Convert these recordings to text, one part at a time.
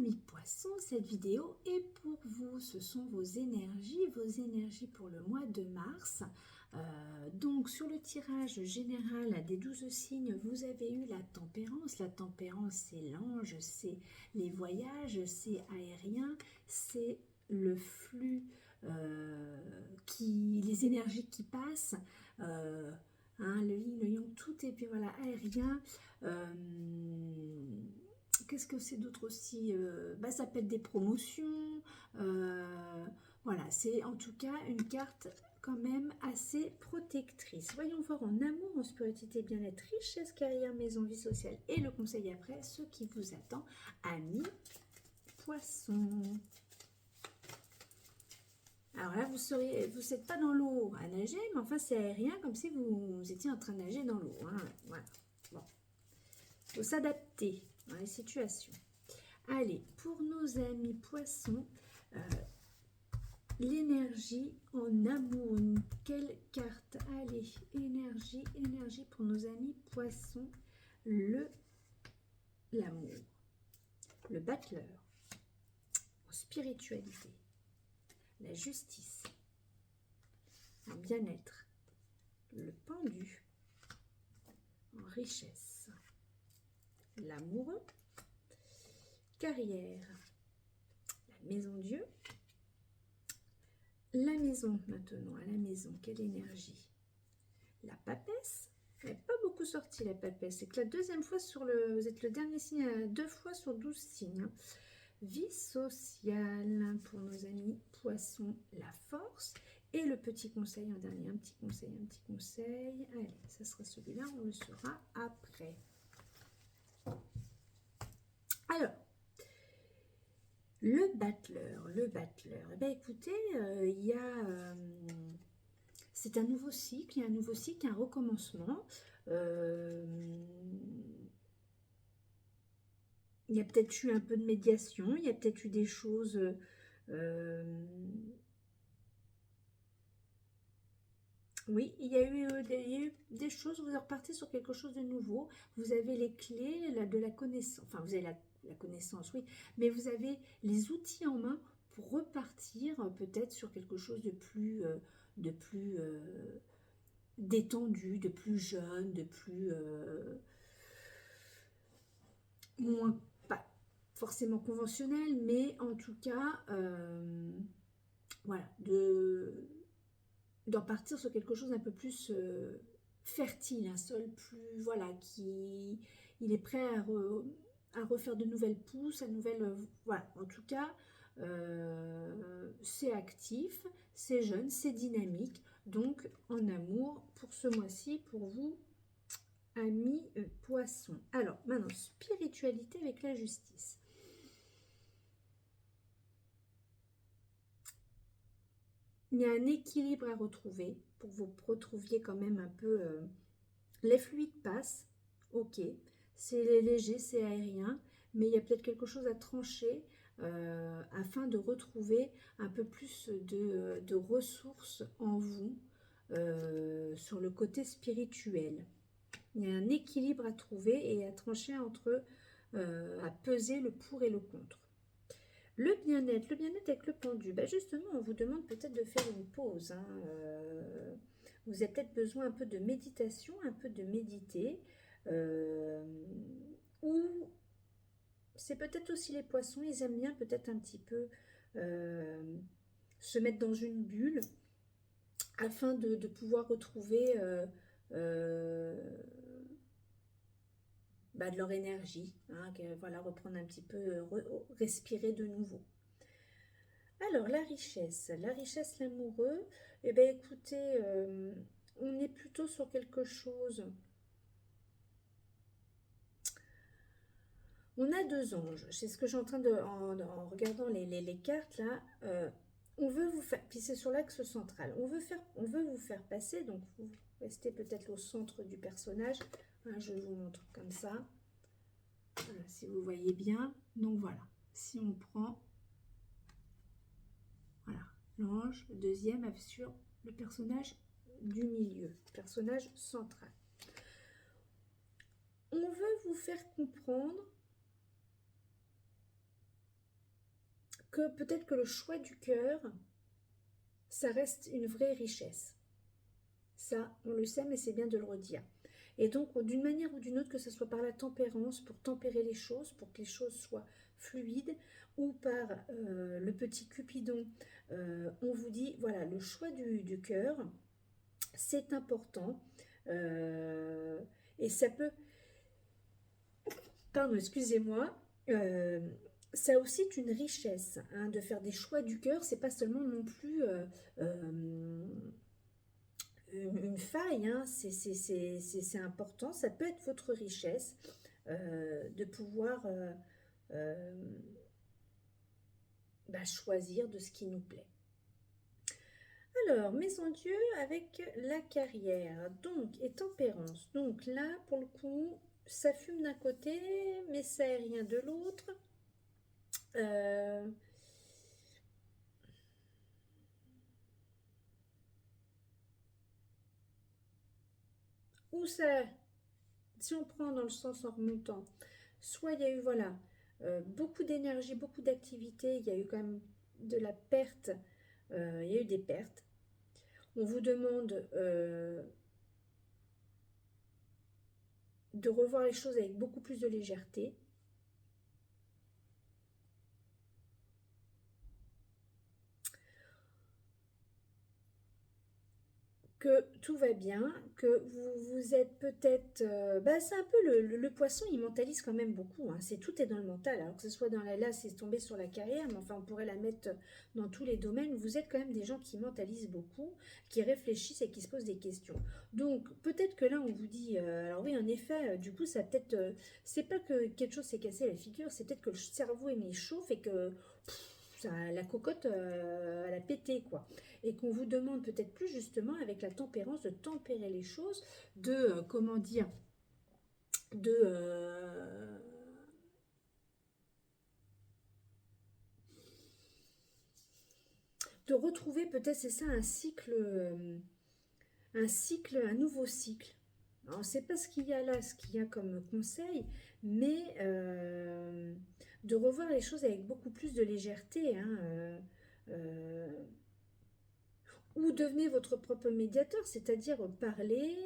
Amis poissons, cette vidéo est pour vous. Ce sont vos énergies pour le mois de mars. Donc sur le tirage général des 12 signes, vous avez eu la tempérance. La tempérance, c'est l'ange, c'est les voyages, c'est aérien, c'est le flux, les énergies qui passent. Le yin, le yang, tout est, puis voilà, aérien. Qu'est-ce que c'est d'autre aussi? Ça peut être des promotions. Voilà, c'est en tout cas une carte quand même assez protectrice. Voyons voir en amour, en spiritualité, bien-être, richesse, carrière, maison, vie sociale et le conseil après, ce qui vous attend, amis poissons. Alors là, vous n'êtes pas dans l'eau à nager, mais enfin c'est aérien, comme si vous étiez en train de nager dans l'eau. Hein. Voilà. Bon. Il faut s'adapter dans les situations. Allez, pour nos amis poissons, l'énergie en amour. Quelle carte? Allez, énergie pour nos amis poissons. L'amour. Le battleur. En spiritualité. La justice. En bien-être. Le pendu. En richesse. L'amoureux. Carrière. La maison Dieu. La maison maintenant, à la maison, quelle énergie? La papesse, elle n'est pas beaucoup sortie la papesse, c'est que la deuxième fois vous êtes le dernier signe, 2 fois sur 12 signes. Hein. Vie sociale pour nos amis poissons, la force et le petit conseil en dernier, un petit conseil. Allez, ça sera celui-là, on le saura après. Alors, le battleur. Eh bien, écoutez, c'est un nouveau cycle, un recommencement. Il y a peut-être eu un peu de médiation, il y a peut-être eu des choses... oui, il y a eu des choses, vous repartez sur quelque chose de nouveau. Vous avez les clés de la connaissance, enfin vous avez la connaissance, oui, mais vous avez les outils en main pour repartir peut-être sur quelque chose de plus détendu, de plus jeune, de plus moins, pas forcément conventionnel, mais en tout cas, voilà, d'en partir sur quelque chose d'un peu plus fertile, un sol plus, voilà, il est prêt à refaire de nouvelles pousses, voilà, en tout cas, c'est actif, c'est jeune, c'est dynamique, donc en amour pour ce mois-ci, pour vous, amis poissons. Alors, maintenant, spiritualité avec la justice. Il y a un équilibre à retrouver pour que vous retrouviez quand même un peu... les fluides passent, ok, c'est léger, c'est aérien, mais il y a peut-être quelque chose à trancher afin de retrouver un peu plus de ressources en vous sur le côté spirituel. Il y a un équilibre à trouver et à trancher entre, à peser le pour et le contre. Le bien-être avec le pendu, justement, on vous demande peut-être de faire une pause. Hein, vous avez peut-être besoin un peu de méditation, un peu de méditer. Ou c'est peut-être aussi les poissons, ils aiment bien peut-être un petit peu se mettre dans une bulle afin de pouvoir retrouver de leur énergie, hein, voilà, reprendre un petit peu, respirer de nouveau. Alors, la richesse, l'amoureux, eh bien, écoutez, on est plutôt sur quelque chose. On a 2 anges, c'est ce que j'ai en train en regardant les cartes là, on veut vous faire, puis c'est sur l'axe central, on veut vous faire passer, donc vous restez peut-être au centre du personnage, hein, je vous montre comme ça, voilà, si vous voyez bien, donc voilà, si on prend, voilà, l'ange, le deuxième sur le personnage du milieu, personnage central. On veut vous faire comprendre que peut-être que le choix du cœur, ça reste une vraie richesse. Ça, on le sait, mais c'est bien de le redire. Et donc, d'une manière ou d'une autre, que ce soit par la tempérance, pour tempérer les choses, pour que les choses soient fluides, ou par le petit Cupidon, on vous dit, voilà, le choix du cœur, c'est important. Et ça peut... Pardon, excusez-moi. Ça aussi est une richesse, hein, de faire des choix du cœur. C'est pas seulement non plus une faille, hein, c'est important. Ça peut être votre richesse de pouvoir choisir de ce qui nous plaît. Alors, Maison Dieu avec la carrière, donc, et tempérance. Donc là, pour le coup, ça fume d'un côté, mais ça est rien de l'autre. Ou ça, si on prend dans le sens en remontant, soit il y a eu, voilà, beaucoup d'énergie, beaucoup d'activité, il y a eu quand même de la perte, il y a eu des pertes. On vous demande de revoir les choses avec beaucoup plus de légèreté. Que tout va bien, que vous êtes peut-être... c'est un peu le poisson, il mentalise quand même beaucoup, hein. Tout est dans le mental, alors que ce soit dans là, c'est tombé sur la carrière, mais enfin on pourrait la mettre dans tous les domaines. Vous êtes quand même des gens qui mentalisent beaucoup, qui réfléchissent et qui se posent des questions. Donc peut-être que là on vous dit, alors oui en effet, du coup ça peut-être... c'est pas que quelque chose s'est cassé la figure, c'est peut-être que le cerveau est mis chauffe et que... la cocotte, elle a pété, quoi. Et qu'on vous demande peut-être plus justement avec la tempérance de tempérer les choses, de, comment dire, de retrouver peut-être, c'est ça, un nouveau cycle. Alors, on ne sait pas ce qu'il y a là, ce qu'il y a comme conseil, mais de revoir les choses avec beaucoup plus de légèreté, hein, ou devenez votre propre médiateur, c'est-à-dire parler,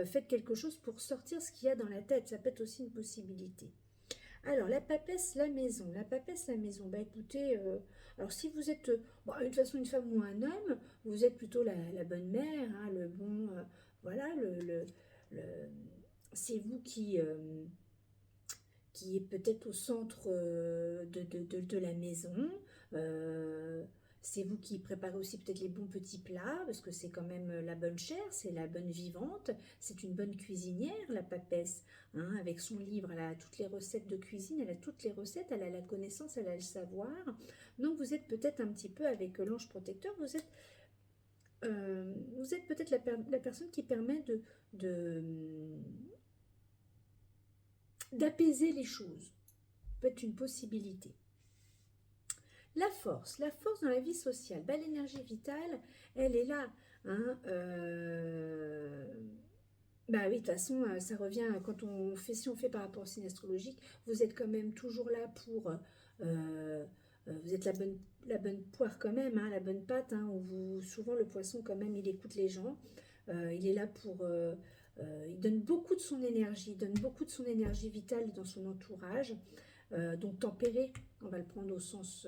faites quelque chose pour sortir ce qu'il y a dans la tête, ça peut être aussi une possibilité. Alors, la papesse, la maison. La papesse, la maison. Bah écoutez, alors si vous êtes, de toute façon, une femme ou un homme, vous êtes plutôt la bonne mère, hein, le bon, voilà, le- c'est vous qui est peut-être au centre de la maison. Euh, c'est vous qui préparez aussi peut-être les bons petits plats, parce que c'est quand même la bonne chair, c'est la bonne vivante, c'est une bonne cuisinière, la papesse, hein, avec son livre, elle a toutes les recettes de cuisine, elle a toutes les recettes, elle a la connaissance, elle a le savoir. Donc vous êtes peut-être un petit peu avec l'ange protecteur, vous êtes peut-être la personne qui permet de, d'apaiser les choses. Peut être une possibilité. La force dans la vie sociale, l'énergie vitale, elle est là, hein, bah oui, de toute façon, ça revient quand si on fait par rapport au signe astrologique, vous êtes quand même toujours là pour, vous êtes la bonne poire quand même, hein, la bonne pâte, hein, où souvent le poisson quand même, il écoute les gens, il est là pour, il donne beaucoup de son énergie, il donne beaucoup de son énergie vitale dans son entourage. Donc tempérer, on va le prendre au sens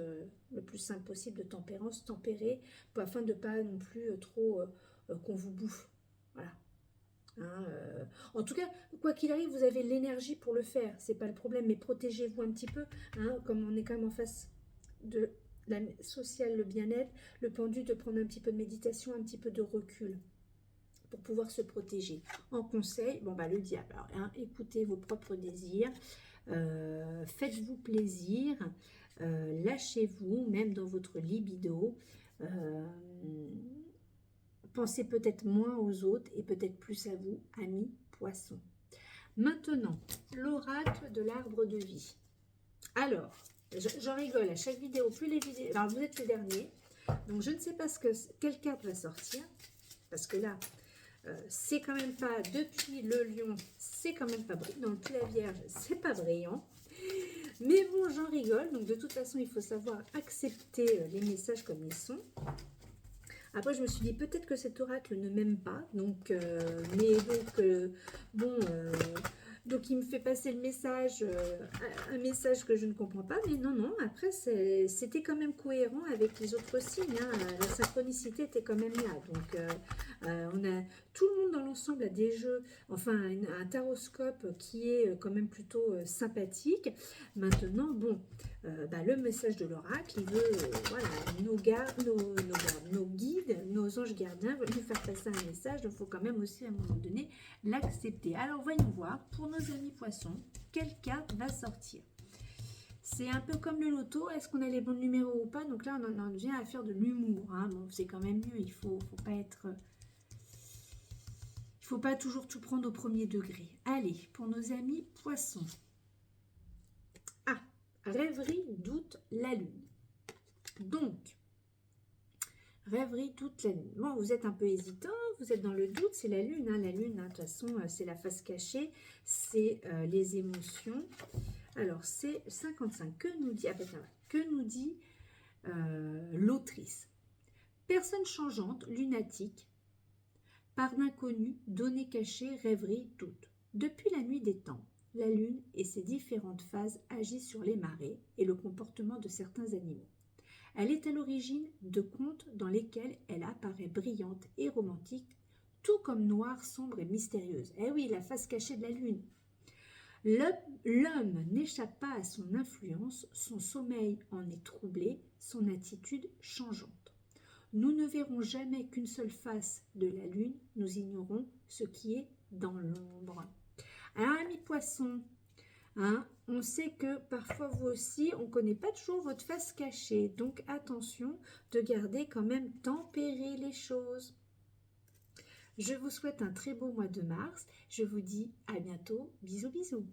le plus simple possible de tempérance, tempérer, afin de ne pas non plus trop qu'on vous bouffe. Voilà. Hein, en tout cas, quoi qu'il arrive, vous avez l'énergie pour le faire, c'est pas le problème, mais protégez-vous un petit peu, hein, comme on est quand même en face de la sociale, le bien-être, le pendu de prendre un petit peu de méditation, un petit peu de recul pour pouvoir se protéger. En conseil, le diable, alors, hein, écoutez vos propres désirs, faites-vous plaisir, lâchez-vous, même dans votre libido, pensez peut-être moins aux autres et peut-être plus à vous, amis poissons. Maintenant, l'oracle de l'arbre de vie. Alors, j'en rigole à chaque vidéo, plus les vidéos... Alors, vous êtes les derniers, donc je ne sais pas quelle carte va sortir, parce que là, c'est quand même pas, depuis le lion, c'est quand même pas brillant, non, depuis la vierge, c'est pas brillant, mais bon, j'en rigole. rigole. Donc de toute façon, il faut savoir accepter les messages comme ils sont. Après, je me suis dit peut-être que cet oracle ne m'aime pas. Donc, bon, donc il me fait passer le message, un message que je ne comprends pas. Mais non, non, après, c'était quand même cohérent avec les autres signes. Hein. La synchronicité était quand même là. Donc, tout le monde dans l'ensemble a des jeux, enfin un taroscope qui est quand même plutôt sympathique. Maintenant, bon, le message de l'oracle, il veut, voilà, nos guides, nos anges gardiens veulent nous faire passer un message, donc il faut quand même aussi à un moment donné l'accepter. Alors voyons voir, pour nos amis poissons, quelle carte va sortir? C'est un peu comme le loto, est-ce qu'on a les bons numéros ou pas? Donc là, on en vient à faire de l'humour. Hein. Bon, c'est quand même mieux, il faut pas être... Il faut pas toujours tout prendre au premier degré. Allez, pour nos amis poissons. Ah, rêverie, doute, la lune. Donc, rêverie, doute, la lune. Bon, vous êtes un peu hésitant, vous êtes dans le doute, c'est la lune. Hein. La lune, hein, de toute façon, c'est la face cachée, c'est les émotions. Alors, c'est 55. Que nous dit, que nous dit l'autrice? Personne changeante, lunatique, part d'inconnu, données cachées, rêverie, doute. Depuis la nuit des temps, la lune et ses différentes phases agissent sur les marées et le comportement de certains animaux. Elle est à l'origine de contes dans lesquels elle apparaît brillante et romantique, tout comme noire, sombre et mystérieuse. Eh oui, la face cachée de la lune. L'homme n'échappe pas à son influence, son sommeil en est troublé, son attitude changeante. Nous ne verrons jamais qu'une seule face de la lune, nous ignorons ce qui est dans l'ombre. Alors, amis poissons, hein, on sait que parfois vous aussi, on ne connaît pas toujours votre face cachée. Donc attention de garder quand même tempérer les choses. Je vous souhaite un très beau mois de mars. Je vous dis à bientôt. Bisous, bisous.